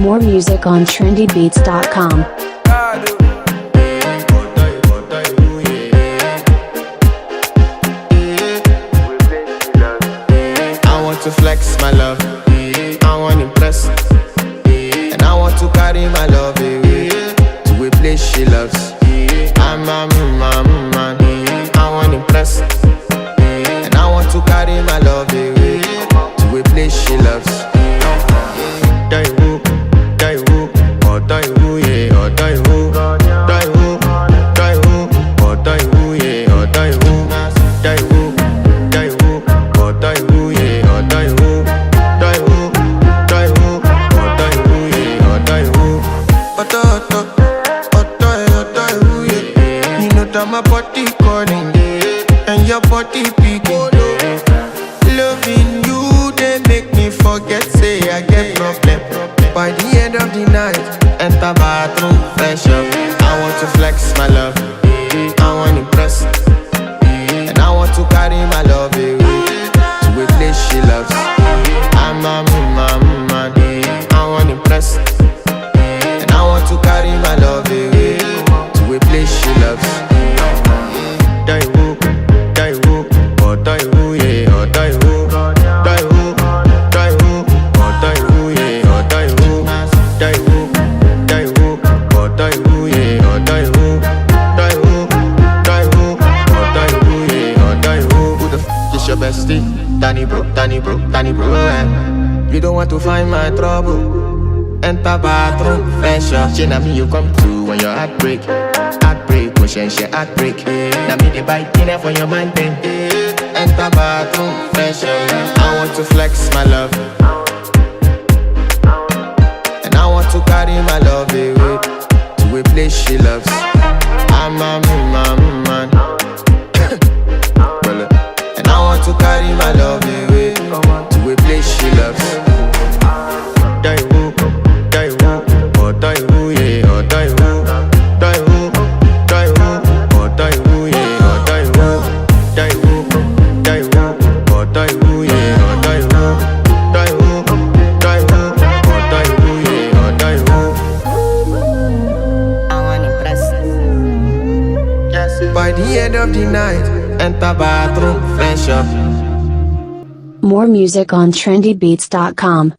More music on trendybeats.com. I want to flex my love, I want to impress, and I want to carry my love away to a place she loves. I'm a man, I want to impress, and I want to carry my love away to a place she loves. Die woo, oh die woo, yeah, oh die woo, die woo, oh die woo, yeah, oh die woo, oh die woo, yeah, oh die woo, oh die woo, yeah, oh die woo. Die woo, yeah. You know that my body calling, and your body picking. Loving you, they make me forget, say I get problem. By the end of the night, enter bathroom, fresh up. I want to flex my love, I want to impress, and I want to carry my love away to a place she loves. I'm a man, I want to impress, and I want to carry my love away to a place she loves. Die woo, oh die woo, yeah, oh die woo, oh die woo, yeah, oh die woo, oh die woo, yeah, oh die woo, oh die woo, yeah, oh die woo. Who the f is your bestie? Danny bro, You don't want to find my trouble. Enter bathroom, fresh up. She na me you come to when your heartbreak, motion she heartbreak. Na me the bite dinner for your man then. Enter bathroom, fresh up. I want to flex my love, and I want to carry my love away to a place she loves. I'm a man, and I want to carry my love away to a place she loves. Die woo, oh die woo, yeah, oh die woo, oh die woo, yeah, oh die woo, oh die woo, yeah, oh die woo, oh die woo, yeah, oh die woo. I want impress. Yes. By the end of the night, enter bathroom, fresh up. More music on trendybeats.com.